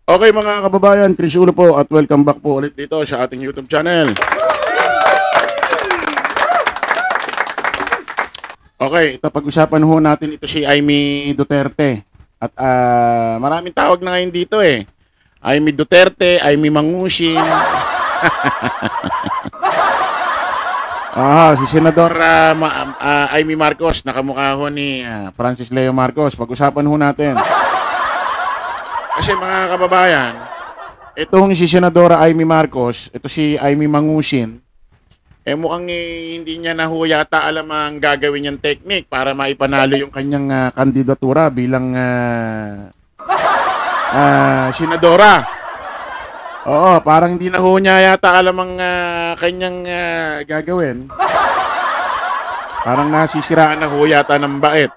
Okay mga kababayan, Chris Ulo po at welcome back po ulit dito sa ating YouTube channel. Okay, ito pag-usapan ho natin ito si Amy Duterte. At maraming tawag na ngayon dito eh. Amy Duterte, Amy Mangusin. Si Senador Amy Marcos, nakamukha ho ni Francis Leo Marcos. Pag-usapan ho natin. Kasi mga kababayan, itong si Senadora Amy Marcos, ito si Amy Mangusin, mukhang hindi niya na ho yata alam ang gagawin niyang technique para maipanalo yung kanyang kandidatura bilang senadora. Oo, parang hindi na ho niya yata alam ang kanyang gagawin. Parang nasisiraan na ho yata ng bait.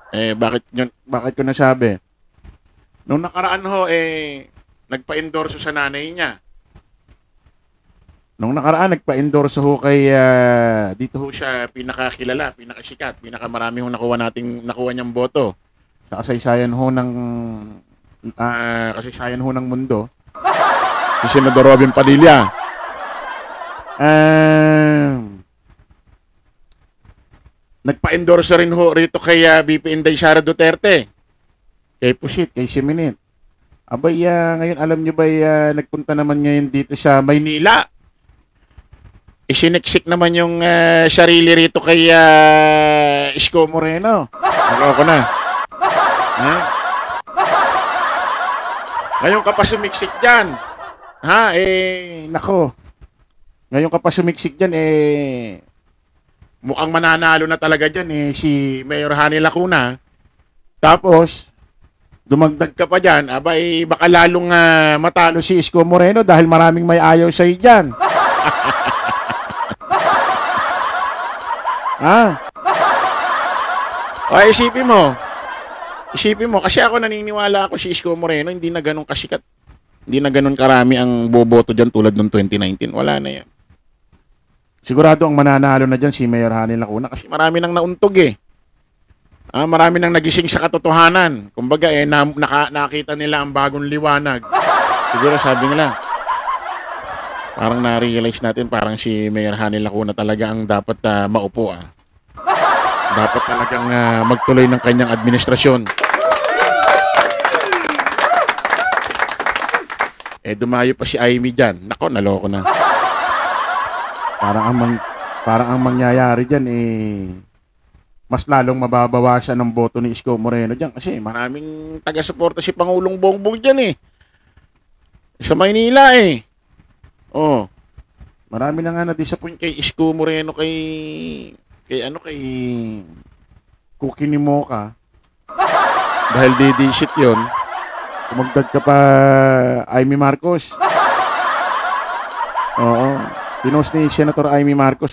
Bakit ko nasabi? Nung nakaraan ho, nagpa-endorso sa nanay niya. Nung nakaraan, nagpa-endorso ho kay, dito ho siya pinakakilala, pinakasikat, pinakamarami ho nakuha niyang boto sa kasaysayan ho ng mundo. Si Senador Robin Padilla. Nagpa-endorso rin ho rito kay VP Inday Sara Duterte. Kay Pusit, kay Siminit. Abay, ngayon alam nyo ba, nagpunta naman ngayon dito sa Maynila. Isiniksik naman yung sarili rito kay Isko Moreno. Naloko na. Ha? Ngayon ka pa sumiksik dyan. Ha? Nako. Ngayon ka pa sumiksik dyan, mukhang mananalo na talaga dyan, si Mayor Hani Lacuna. Tapos, dumagdag ka pa dyan, abay baka lalong matalo si Isko Moreno dahil maraming may ayaw sa'yo dyan. Isipin mo, kasi ako naniniwala ako si Isko Moreno, hindi na ganun kasikat, hindi na ganun karami ang boboto dyan tulad noong 2019, wala na yan. Sigurado ang mananalo na dyan si Mayor Hani Lacuna kasi marami nang nauntog marami nang nagising sa katotohanan. Kumbaga, nakita nila ang bagong liwanag. Siguro sabi nila, parang na-realize natin parang si Mayor Hani Lacuna talaga ang dapat maupo. Dapat talagang magtuloy ng kanyang administrasyon. Dumayo pa si Amy dyan. Nako, naloko na. Parang ang mangyayari dyan, mas lalong mababawasan ng boto ni Isko Moreno dyan kasi maraming taga-suporta si Pangulong Bongbong dyan sa Maynila marami na nga na-disappoint kay Isko Moreno kay Cookie ni Mocha dahil didisit yun. Tumagdag ka pa Amy Marcos. Pinost ni Senator Amy Marcos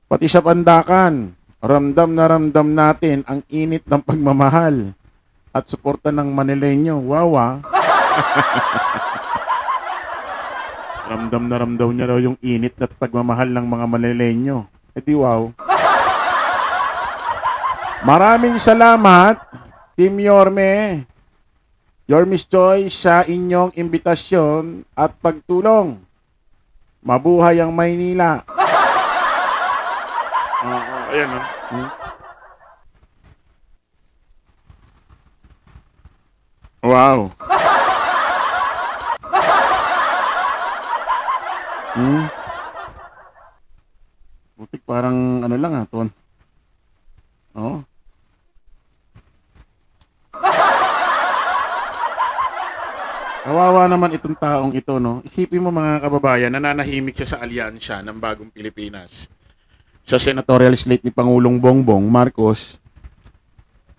pati sa Pandakan. Ramdam na ramdam natin ang init ng pagmamahal at suporta ng Manileño. Wow, Ramdam na ramdam niya raw yung init at pagmamahal ng mga Manileño. Wow. Maraming salamat, Team Yorme, Yorme's Choice, sa inyong imbitasyon at pagtulong. Mabuhay ang Maynila. Ayan Wow. Butik parang ano lang Ton. Kawawa naman itong taong ito, Isipin mo mga kababayan, nananahimik siya sa alyansya ng Bagong Pilipinas. Sa senatorial slate ni Pangulong Bongbong Marcos,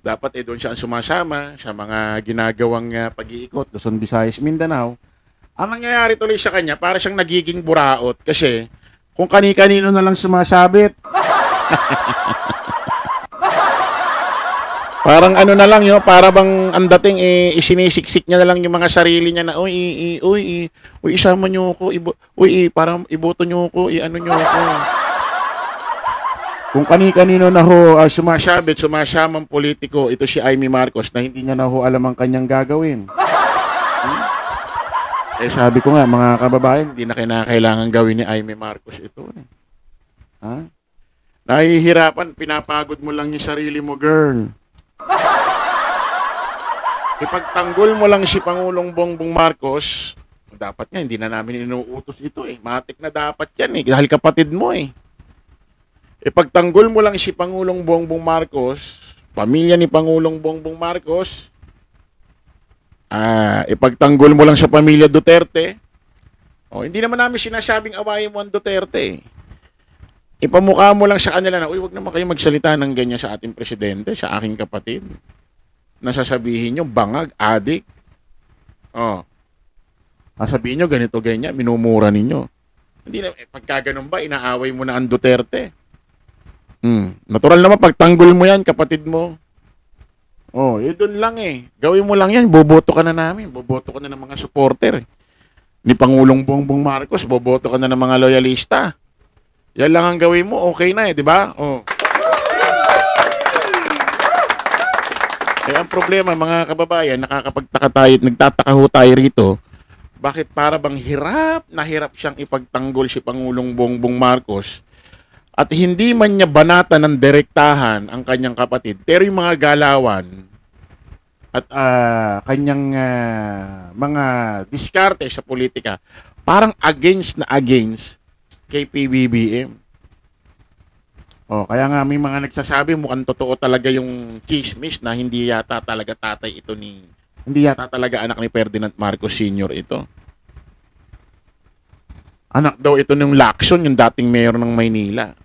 dapat doon siya ang sumasama sa mga ginagawang pag-iikot Luzon, Visayas, Mindanao. Ang nangyayari tuloy sa kanya, para siyang nagiging buraot kasi kung kani-kanino na lang sumasabit. Parang ano na lang para bang ang dating isinisiksik niya na lang yung mga sarili niya na uy, isama niyo ako, parang iboto niyo ako, ano niyo ako. Kung kani-kanino na ho sumasamang politiko, ito si Amy Marcos na hindi niya na ho alam ang kanyang gagawin. Sabi ko nga, mga kababayan, hindi na kinakailangan gawin ni Amy Marcos ito. Ha? Nahihirapan, pinapagod mo lang yung sarili mo, girl. Ipagtanggol mo lang si Pangulong Bongbong Marcos, dapat nga, hindi na namin inuutos ito Matik na dapat yan dahil kapatid mo Ipagtanggol mo lang si Pangulong Bongbong Marcos, pamilya ni Pangulong Bongbong Marcos, ipagtanggol mo lang sa pamilya Duterte. Hindi naman namin sinasabing awayin mo ang Duterte. Ipamukha mo lang sa kanila na, wag naman kayo magsalita ng ganyan sa ating presidente, sa aking kapatid. Nasasabihin nyo, bangag, adik. Sasabihin nyo, ganito, ganyan, minumura ninyo. Hindi na, pagka ganun ba, inaaway mo na ang Duterte. Natural naman, pagtanggol mo yan, kapatid mo. Doon lang Gawin mo lang yan, boboto ka na namin. Boboto ka na ng mga supporter. Ni Pangulong Bongbong Marcos, boboto ka na ng mga loyalista. Yan lang ang gawin mo, okay na di ba? Ang problema, mga kababayan, nakakapagtaka tayo at nagtataka ho tayo rito, bakit para bang hirap na hirap siyang ipagtanggol si Pangulong Bongbong Marcos at hindi man niya banata ng direktahan ang kanyang kapatid, pero yung mga galawan at kanyang mga diskarte sa politika, parang against kay PBBM. Kaya nga may mga nagsasabi mukhang totoo talaga yung chismis na hindi yata talaga hindi yata talaga anak ni Ferdinand Marcos Sr. ito. Anak daw ito ng Lacson, yung dating mayor ng Maynila.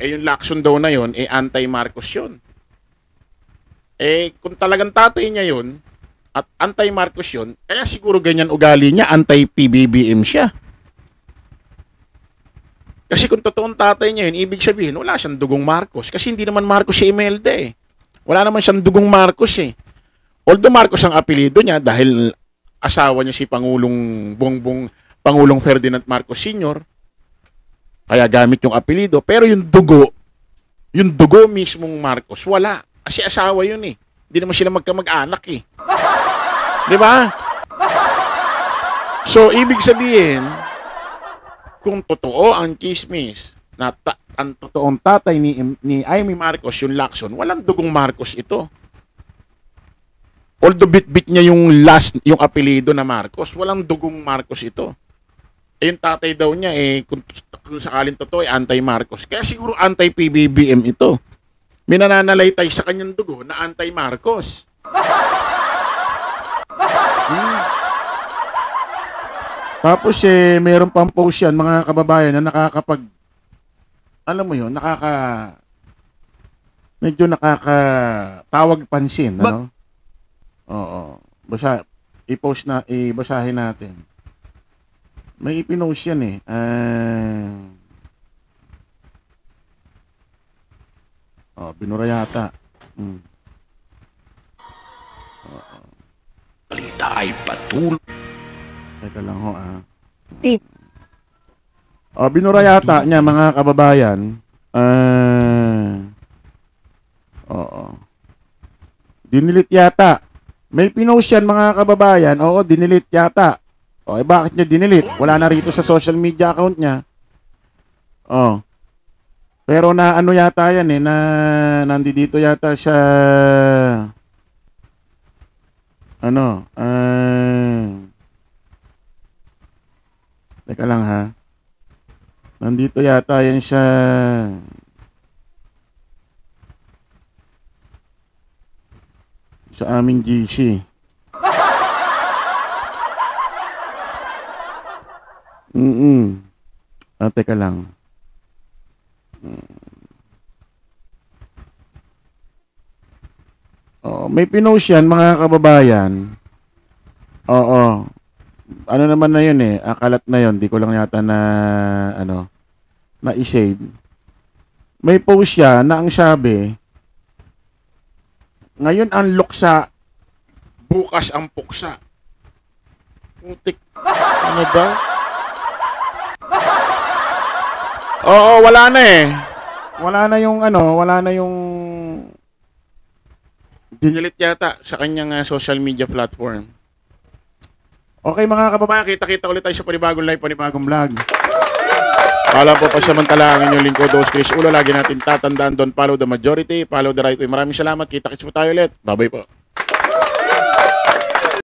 Yung Lacson daw na yun, anti-Marcos yun. Kung talagang tatay niya yun, at anti-Marcos yun, kaya siguro ganyan ugali niya, anti-PBBM siya. Kasi kung totoong tatay niya yun, ibig sabihin, wala siyang dugong Marcos. Kasi hindi naman Marcos si Imelda Wala naman siyang dugong Marcos Although Marcos ang apelido niya dahil asawa niya si Pangulong Ferdinand Marcos Sr. Kaya gamit yung apelido. Pero yung dugo mismong Marcos, wala. Kasi asawa yun Hindi naman sila magkamag-anak Di ba? So, ibig sabihin, kung totoo ang chismis na ang totoong tatay ni Amy Marcos, yung Lacson, walang dugong Marcos ito. Although bit-bit niya yung apelido na Marcos, walang dugong Marcos ito. Yung tatay daw niya, kung sakaling totoo, anti-Marcos. Kaya siguro anti-PBBM ito. May nananalaytay sa kanyang dugo na anti-Marcos. Tapos mayroon pang post yan, mga kababayan, na alam mo yun, medyo nakakatawag pansin, ano? Oo. Ibasahin natin. May ipinost yan binura yata. Balita ay patuloy. Teka lang binura yata niya, mga kababayan. Dinilit yata. May pinost yan, mga kababayan. Oo, dinilit yata. Bakit niya dinilit? Wala na rito sa social media account niya. Pero na ano yata yan na nandito yata siya. Teka lang nandito yata yan siya. Sa aming GC. Teka lang. May pinost yan, mga kababayan. Ano naman na yun akalat na yun. Di ko lang yata na i-save. May post siya na ang sabi, ngayon ang luksa, bukas ang puksa. Putik. Ano daw? Wala na Wala na yung dinilit yata sa kanyang social media platform. Okay mga kababayan, kita-kita ulit tayo sa panibagong live, panibagong vlog. Pala po pasamantala ang inyong lingkod, Dos Chris Ulo. Lagi natin tatandaan, don't follow the majority, follow the right way. Maraming salamat, kita-kits po tayo ulit. Bye-bye po.